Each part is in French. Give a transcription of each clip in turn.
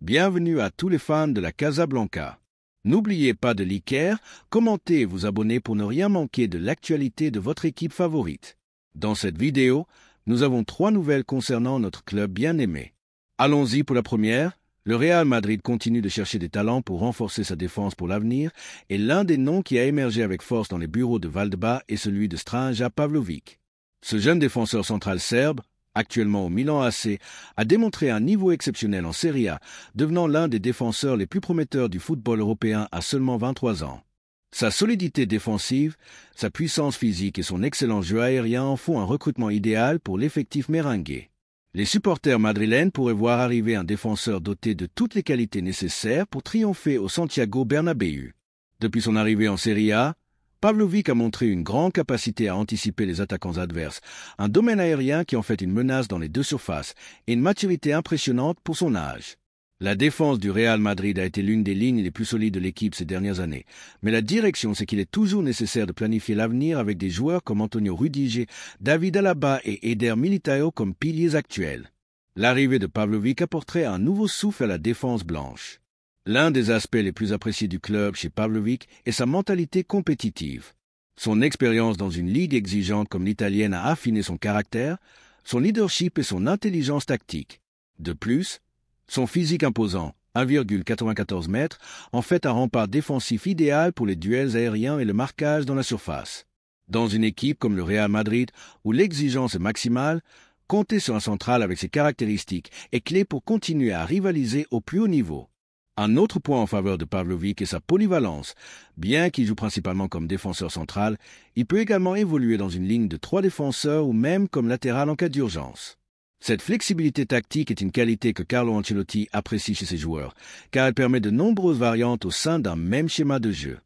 Bienvenue à tous les fans de la Casablanca. N'oubliez pas de liker, commenter et vous abonner pour ne rien manquer de l'actualité de votre équipe favorite. Dans cette vidéo, nous avons 3 nouvelles concernant notre club bien-aimé. Allons-y pour la première. Le Real Madrid continue de chercher des talents pour renforcer sa défense pour l'avenir et l'un des noms qui a émergé avec force dans les bureaux de Valdebebas est celui de Strahinja Pavlović. Ce jeune défenseur central serbe, actuellement au Milan AC, a démontré un niveau exceptionnel en Serie A, devenant l'un des défenseurs les plus prometteurs du football européen à seulement 23 ans. Sa solidité défensive, sa puissance physique et son excellent jeu aérien en font un recrutement idéal pour l'effectif merengue. Les supporters madrilènes pourraient voir arriver un défenseur doté de toutes les qualités nécessaires pour triompher au Santiago Bernabéu. Depuis son arrivée en Serie A, Pavlović a montré une grande capacité à anticiper les attaquants adverses, un domaine aérien qui en fait une menace dans les deux surfaces et une maturité impressionnante pour son âge. La défense du Real Madrid a été l'une des lignes les plus solides de l'équipe ces dernières années, mais la direction c'est qu'il est toujours nécessaire de planifier l'avenir avec des joueurs comme Antonio Rudiger, David Alaba et Eder Militao comme piliers actuels. L'arrivée de Pavlović apporterait un nouveau souffle à la défense blanche. L'un des aspects les plus appréciés du club chez Pavlović est sa mentalité compétitive. Son expérience dans une ligue exigeante comme l'italienne a affiné son caractère, son leadership et son intelligence tactique. De plus, son physique imposant, 1,94 m, en fait un rempart défensif idéal pour les duels aériens et le marquage dans la surface. Dans une équipe comme le Real Madrid, où l'exigence est maximale, compter sur un central avec ses caractéristiques est clé pour continuer à rivaliser au plus haut niveau. Un autre point en faveur de Pavlović est sa polyvalence. Bien qu'il joue principalement comme défenseur central, il peut également évoluer dans une ligne de 3 défenseurs ou même comme latéral en cas d'urgence. Cette flexibilité tactique est une qualité que Carlo Ancelotti apprécie chez ses joueurs, car elle permet de nombreuses variantes au sein d'un même schéma de jeu.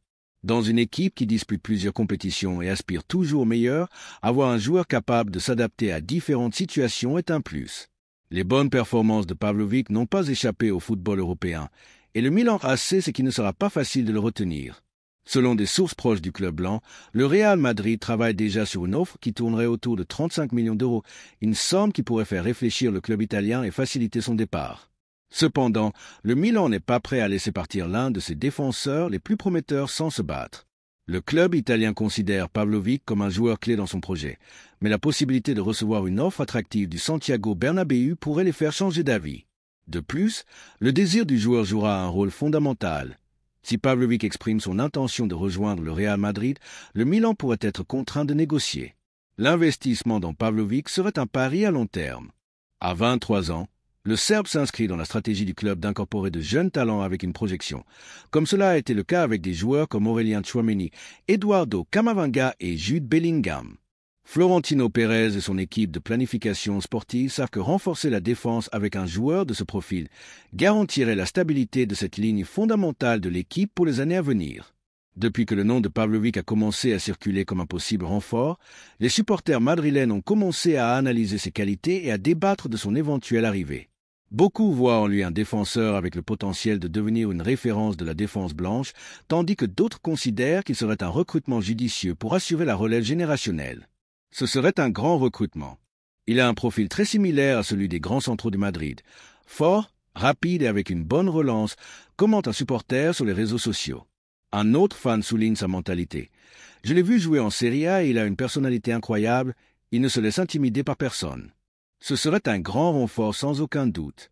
Dans une équipe qui dispute plusieurs compétitions et aspire toujours au meilleur, avoir un joueur capable de s'adapter à différentes situations est un plus. Les bonnes performances de Pavlović n'ont pas échappé au football européen, et le Milan AC sait qu'il ne sera pas facile de le retenir. Selon des sources proches du club blanc, le Real Madrid travaille déjà sur une offre qui tournerait autour de 35 millions d'euros, une somme qui pourrait faire réfléchir le club italien et faciliter son départ. Cependant, le Milan n'est pas prêt à laisser partir l'un de ses défenseurs les plus prometteurs sans se battre. Le club italien considère Pavlović comme un joueur clé dans son projet, mais la possibilité de recevoir une offre attractive du Santiago Bernabéu pourrait les faire changer d'avis. De plus, le désir du joueur jouera un rôle fondamental. Si Pavlović exprime son intention de rejoindre le Real Madrid, le Milan pourrait être contraint de négocier. L'investissement dans Pavlović serait un pari à long terme. À 23 ans, le Serbe s'inscrit dans la stratégie du club d'incorporer de jeunes talents avec une projection, comme cela a été le cas avec des joueurs comme Aurélien Tchouaméni, Eduardo Camavinga et Jude Bellingham. Florentino Pérez et son équipe de planification sportive savent que renforcer la défense avec un joueur de ce profil garantirait la stabilité de cette ligne fondamentale de l'équipe pour les années à venir. Depuis que le nom de Pavlović a commencé à circuler comme un possible renfort, les supporters madrilènes ont commencé à analyser ses qualités et à débattre de son éventuelle arrivée. Beaucoup voient en lui un défenseur avec le potentiel de devenir une référence de la défense blanche, tandis que d'autres considèrent qu'il serait un recrutement judicieux pour assurer la relève générationnelle. Ce serait un grand recrutement. Il a un profil très similaire à celui des grands centraux de Madrid. Fort, rapide et avec une bonne relance, commente un supporter sur les réseaux sociaux. Un autre fan souligne sa mentalité. Je l'ai vu jouer en Serie A et il a une personnalité incroyable, il ne se laisse intimider par personne. Ce serait un grand renfort sans aucun doute.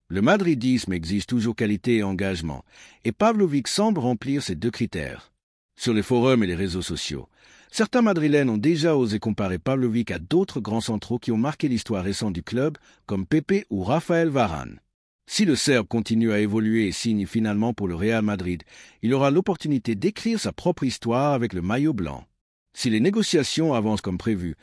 Le madridisme exige toujours qualité et engagement, et Pavlović semble remplir ces 2 critères. Sur les forums et les réseaux sociaux, certains madrilènes ont déjà osé comparer Pavlović à d'autres grands centraux qui ont marqué l'histoire récente du club, comme Pepe ou Rafael Varane. Si le Serbe continue à évoluer et signe finalement pour le Real Madrid, il aura l'opportunité d'écrire sa propre histoire avec le maillot blanc. Si les négociations avancent comme prévu,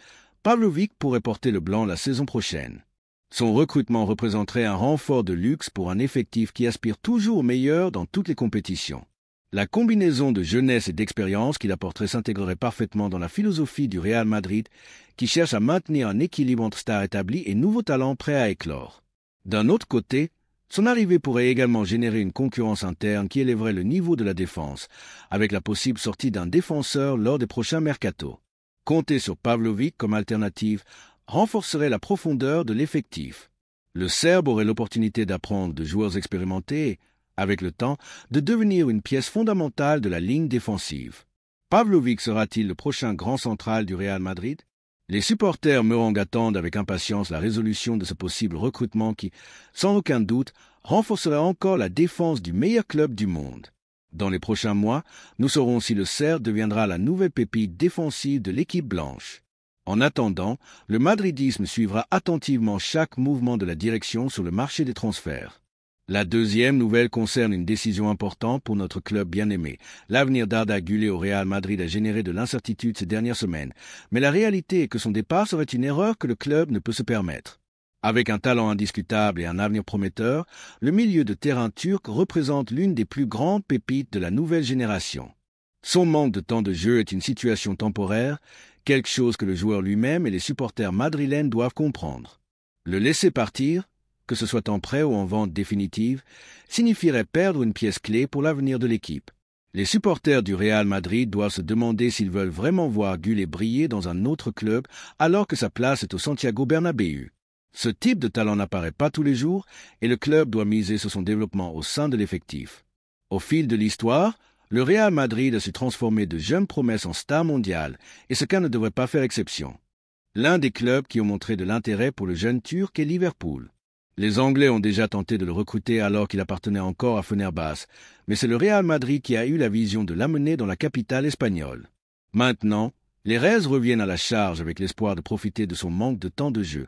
Pavlović pourrait porter le blanc la saison prochaine. Son recrutement représenterait un renfort de luxe pour un effectif qui aspire toujours au meilleur dans toutes les compétitions. La combinaison de jeunesse et d'expérience qu'il apporterait s'intégrerait parfaitement dans la philosophie du Real Madrid, qui cherche à maintenir un équilibre entre stars établies et nouveaux talents prêts à éclore. D'un autre côté, son arrivée pourrait également générer une concurrence interne qui élèverait le niveau de la défense, avec la possible sortie d'un défenseur lors des prochains mercatos. Compter sur Pavlović comme alternative renforcerait la profondeur de l'effectif. Le Serbe aurait l'opportunité d'apprendre de joueurs expérimentés et, avec le temps, de devenir une pièce fondamentale de la ligne défensive. Pavlovic sera-t-il le prochain grand central du Real Madrid? Les supporters merengues attendent avec impatience la résolution de ce possible recrutement qui, sans aucun doute, renforcerait encore la défense du meilleur club du monde. Dans les prochains mois, nous saurons si le Serbe deviendra la nouvelle pépite défensive de l'équipe blanche. En attendant, le madridisme suivra attentivement chaque mouvement de la direction sur le marché des transferts. La deuxième nouvelle concerne une décision importante pour notre club bien-aimé. L'avenir d'Arda Güler au Real Madrid a généré de l'incertitude ces dernières semaines, mais la réalité est que son départ serait une erreur que le club ne peut se permettre. Avec un talent indiscutable et un avenir prometteur, le milieu de terrain turc représente l'une des plus grandes pépites de la nouvelle génération. Son manque de temps de jeu est une situation temporaire, quelque chose que le joueur lui-même et les supporters madrilènes doivent comprendre. Le laisser partir, que ce soit en prêt ou en vente définitive, signifierait perdre une pièce clé pour l'avenir de l'équipe. Les supporters du Real Madrid doivent se demander s'ils veulent vraiment voir Güler briller dans un autre club alors que sa place est au Santiago Bernabéu. Ce type de talent n'apparaît pas tous les jours et le club doit miser sur son développement au sein de l'effectif. Au fil de l'histoire, le Real Madrid a su transformer de jeunes promesses en stars mondiales et ce cas ne devrait pas faire exception. L'un des clubs qui ont montré de l'intérêt pour le jeune Turc est Liverpool. Les Anglais ont déjà tenté de le recruter alors qu'il appartenait encore à Fenerbahçe, mais c'est le Real Madrid qui a eu la vision de l'amener dans la capitale espagnole. Maintenant, les Reds reviennent à la charge avec l'espoir de profiter de son manque de temps de jeu,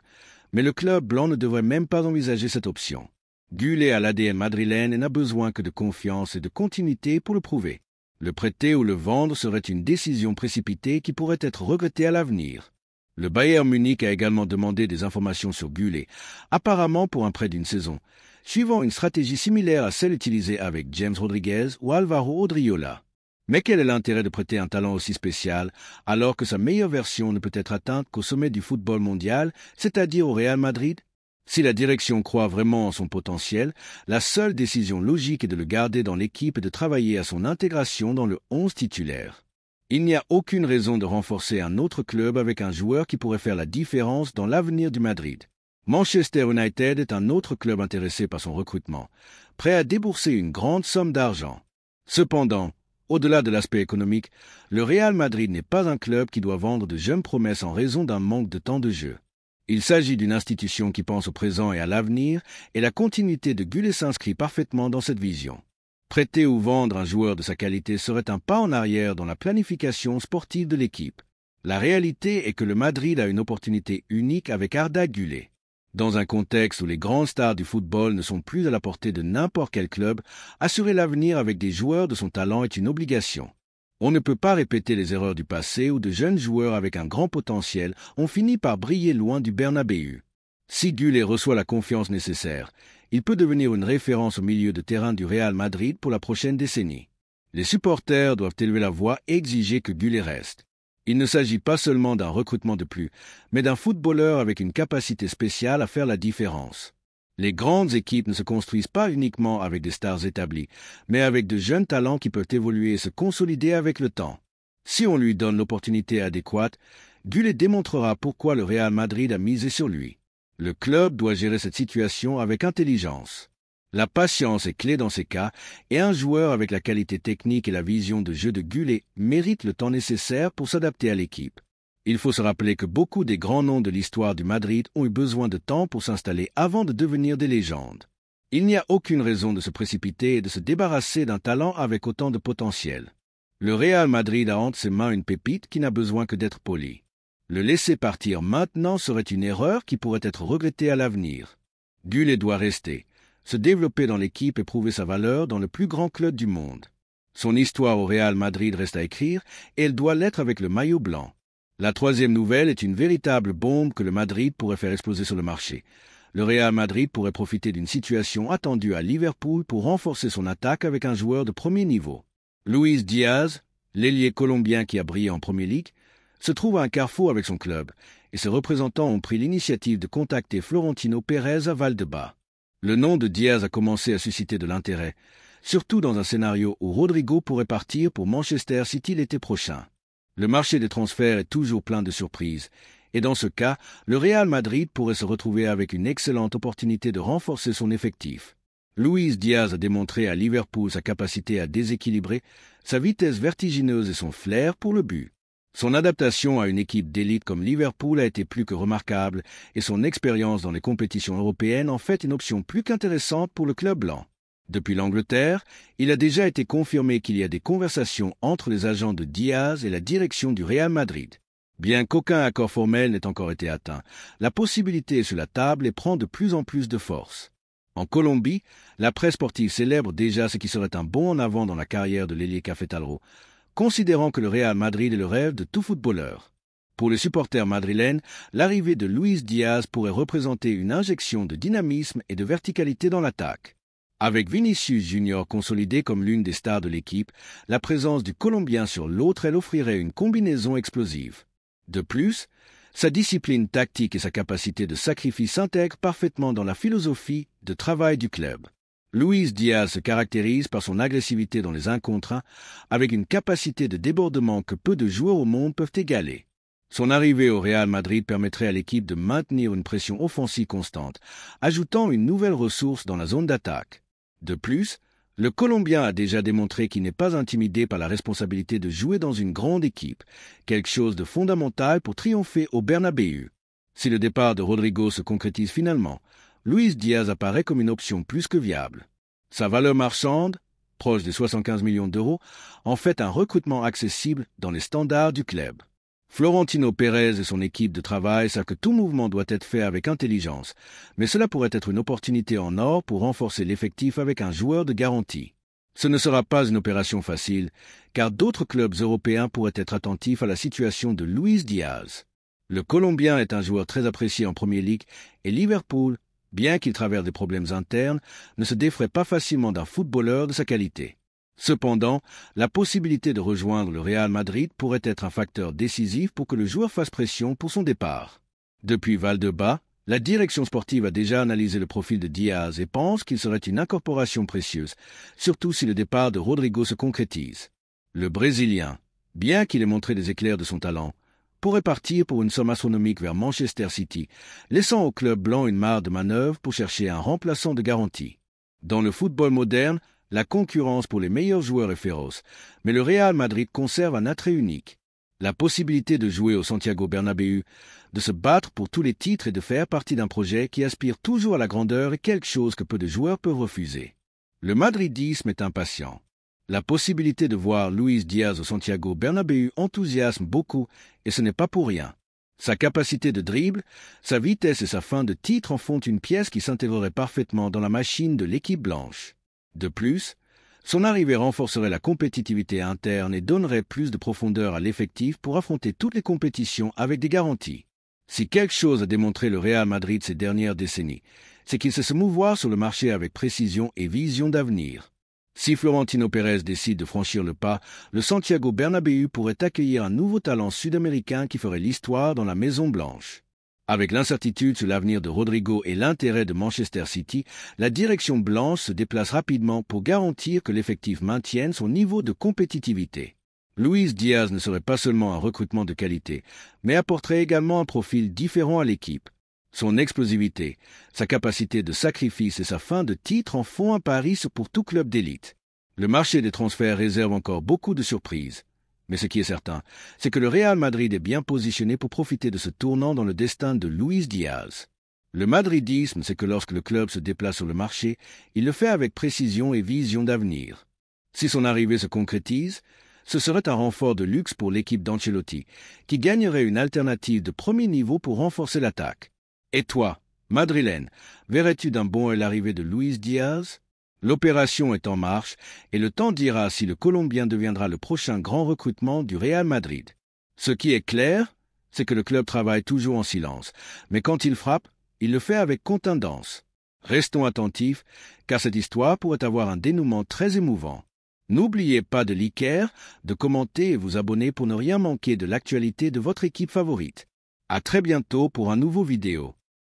mais le club blanc ne devrait même pas envisager cette option. Güler a l'ADN madrilène et n'a besoin que de confiance et de continuité pour le prouver. Le prêter ou le vendre serait une décision précipitée qui pourrait être regrettée à l'avenir. Le Bayern Munich a également demandé des informations sur Güler, apparemment pour un prêt d'une saison, suivant une stratégie similaire à celle utilisée avec James Rodriguez ou Alvaro Odriozola. Mais quel est l'intérêt de prêter un talent aussi spécial alors que sa meilleure version ne peut être atteinte qu'au sommet du football mondial, c'est-à-dire au Real Madrid? Si la direction croit vraiment en son potentiel, la seule décision logique est de le garder dans l'équipe et de travailler à son intégration dans le 11 titulaire. Il n'y a aucune raison de renforcer un autre club avec un joueur qui pourrait faire la différence dans l'avenir du Madrid. Manchester United est un autre club intéressé par son recrutement, prêt à débourser une grande somme d'argent. Cependant, au-delà de l'aspect économique, le Real Madrid n'est pas un club qui doit vendre de jeunes promesses en raison d'un manque de temps de jeu. Il s'agit d'une institution qui pense au présent et à l'avenir, et la continuité de Güler s'inscrit parfaitement dans cette vision. Prêter ou vendre un joueur de sa qualité serait un pas en arrière dans la planification sportive de l'équipe. La réalité est que le Madrid a une opportunité unique avec Arda Güler. Dans un contexte où les grandes stars du football ne sont plus à la portée de n'importe quel club, assurer l'avenir avec des joueurs de son talent est une obligation. On ne peut pas répéter les erreurs du passé où de jeunes joueurs avec un grand potentiel ont fini par briller loin du Bernabéu. Si Güler reçoit la confiance nécessaire, il peut devenir une référence au milieu de terrain du Real Madrid pour la prochaine décennie. Les supporters doivent élever la voix et exiger que Güler reste. Il ne s'agit pas seulement d'un recrutement de plus, mais d'un footballeur avec une capacité spéciale à faire la différence. Les grandes équipes ne se construisent pas uniquement avec des stars établies, mais avec de jeunes talents qui peuvent évoluer et se consolider avec le temps. Si on lui donne l'opportunité adéquate, Güler démontrera pourquoi le Real Madrid a misé sur lui. Le club doit gérer cette situation avec intelligence. La patience est clé dans ces cas, et un joueur avec la qualité technique et la vision de jeu de Güler mérite le temps nécessaire pour s'adapter à l'équipe. Il faut se rappeler que beaucoup des grands noms de l'histoire du Madrid ont eu besoin de temps pour s'installer avant de devenir des légendes. Il n'y a aucune raison de se précipiter et de se débarrasser d'un talent avec autant de potentiel. Le Real Madrid a entre ses mains une pépite qui n'a besoin que d'être polie. Le laisser partir maintenant serait une erreur qui pourrait être regrettée à l'avenir. Güler doit rester, se développer dans l'équipe et prouver sa valeur dans le plus grand club du monde. Son histoire au Real Madrid reste à écrire et elle doit l'être avec le maillot blanc. La troisième nouvelle est une véritable bombe que le Madrid pourrait faire exploser sur le marché. Le Real Madrid pourrait profiter d'une situation attendue à Liverpool pour renforcer son attaque avec un joueur de premier niveau. Luis Diaz, l'ailier colombien qui a brillé en Premier League, se trouve à un carrefour avec son club, et ses représentants ont pris l'initiative de contacter Florentino Pérez à Valdebebas. Le nom de Diaz a commencé à susciter de l'intérêt, surtout dans un scénario où Rodrigo pourrait partir pour Manchester City l'été prochain. Le marché des transferts est toujours plein de surprises, Et dans ce cas, le Real Madrid pourrait se retrouver avec une excellente opportunité de renforcer son effectif. Luis Diaz a démontré à Liverpool sa capacité à déséquilibrer, sa vitesse vertigineuse et son flair pour le but. Son adaptation à une équipe d'élite comme Liverpool a été plus que remarquable et son expérience dans les compétitions européennes en fait une option plus qu'intéressante pour le club blanc. Depuis l'Angleterre, il a déjà été confirmé qu'il y a des conversations entre les agents de Diaz et la direction du Real Madrid. Bien qu'aucun accord formel n'ait encore été atteint, la possibilité est sur la table et prend de plus en plus de force. En Colombie, la presse sportive célèbre déjà ce qui serait un bond en avant dans la carrière de l'ailier cafétalero, considérant que le Real Madrid est le rêve de tout footballeur. Pour les supporters madrilènes, l'arrivée de Luis Diaz pourrait représenter une injection de dynamisme et de verticalité dans l'attaque. Avec Vinicius Junior consolidé comme l'une des stars de l'équipe, la présence du Colombien sur l'autre aile offrirait une combinaison explosive. De plus, sa discipline tactique et sa capacité de sacrifice s'intègrent parfaitement dans la philosophie de travail du club. Luis Diaz se caractérise par son agressivité dans les 1 contre 1, avec une capacité de débordement que peu de joueurs au monde peuvent égaler. Son arrivée au Real Madrid permettrait à l'équipe de maintenir une pression offensive constante, ajoutant une nouvelle ressource dans la zone d'attaque. De plus, le Colombien a déjà démontré qu'il n'est pas intimidé par la responsabilité de jouer dans une grande équipe, quelque chose de fondamental pour triompher au Bernabéu. Si le départ de Rodrigo se concrétise finalement, Luis Diaz apparaît comme une option plus que viable. Sa valeur marchande, proche des 75 millions d'euros, en fait un recrutement accessible dans les standards du club. Florentino Pérez et son équipe de travail savent que tout mouvement doit être fait avec intelligence, mais cela pourrait être une opportunité en or pour renforcer l'effectif avec un joueur de garantie. Ce ne sera pas une opération facile, car d'autres clubs européens pourraient être attentifs à la situation de Luis Diaz. Le Colombien est un joueur très apprécié en Premier League et Liverpool, bien qu'il traverse des problèmes internes, ne se défraie pas facilement d'un footballeur de sa qualité. Cependant, la possibilité de rejoindre le Real Madrid pourrait être un facteur décisif pour que le joueur fasse pression pour son départ. Depuis Valdebebas, la direction sportive a déjà analysé le profil de Diaz et pense qu'il serait une incorporation précieuse, surtout si le départ de Rodrigo se concrétise. Le Brésilien, bien qu'il ait montré des éclairs de son talent, pourrait partir pour une somme astronomique vers Manchester City, laissant au club blanc une marge de manœuvre pour chercher un remplaçant de garantie. Dans le football moderne, la concurrence pour les meilleurs joueurs est féroce, mais le Real Madrid conserve un attrait unique. La possibilité de jouer au Santiago Bernabéu, de se battre pour tous les titres et de faire partie d'un projet qui aspire toujours à la grandeur est quelque chose que peu de joueurs peuvent refuser. Le madridisme est impatient. La possibilité de voir Luis Diaz au Santiago Bernabéu enthousiasme beaucoup et ce n'est pas pour rien. Sa capacité de dribble, sa vitesse et sa fin de titre en font une pièce qui s'intégrerait parfaitement dans la machine de l'équipe blanche. De plus, son arrivée renforcerait la compétitivité interne et donnerait plus de profondeur à l'effectif pour affronter toutes les compétitions avec des garanties. Si quelque chose a démontré le Real Madrid ces dernières décennies, c'est qu'il sait se mouvoir sur le marché avec précision et vision d'avenir. Si Florentino Pérez décide de franchir le pas, le Santiago Bernabéu pourrait accueillir un nouveau talent sud-américain qui ferait l'histoire dans la Maison Blanche. Avec l'incertitude sur l'avenir de Rodrigo et l'intérêt de Manchester City, la direction blanche se déplace rapidement pour garantir que l'effectif maintienne son niveau de compétitivité. Luis Diaz ne serait pas seulement un recrutement de qualité, mais apporterait également un profil différent à l'équipe. Son explosivité, sa capacité de sacrifice et sa fin de titre en font un pari pour tout club d'élite. Le marché des transferts réserve encore beaucoup de surprises. Mais ce qui est certain, c'est que le Real Madrid est bien positionné pour profiter de ce tournant dans le destin de Luis Diaz. Le madridisme, c'est que lorsque le club se déplace sur le marché, il le fait avec précision et vision d'avenir. Si son arrivée se concrétise, ce serait un renfort de luxe pour l'équipe d'Ancelotti, qui gagnerait une alternative de premier niveau pour renforcer l'attaque. Et toi, madrilène, verrais-tu d'un bon œil l'arrivée de Luis Diaz ? L'opération est en marche et le temps dira si le Colombien deviendra le prochain grand recrutement du Real Madrid. Ce qui est clair, c'est que le club travaille toujours en silence, mais quand il frappe, il le fait avec contundance. Restons attentifs, car cette histoire pourrait avoir un dénouement très émouvant. N'oubliez pas de liker, de commenter et vous abonner pour ne rien manquer de l'actualité de votre équipe favorite. À très bientôt pour un nouveau vidéo.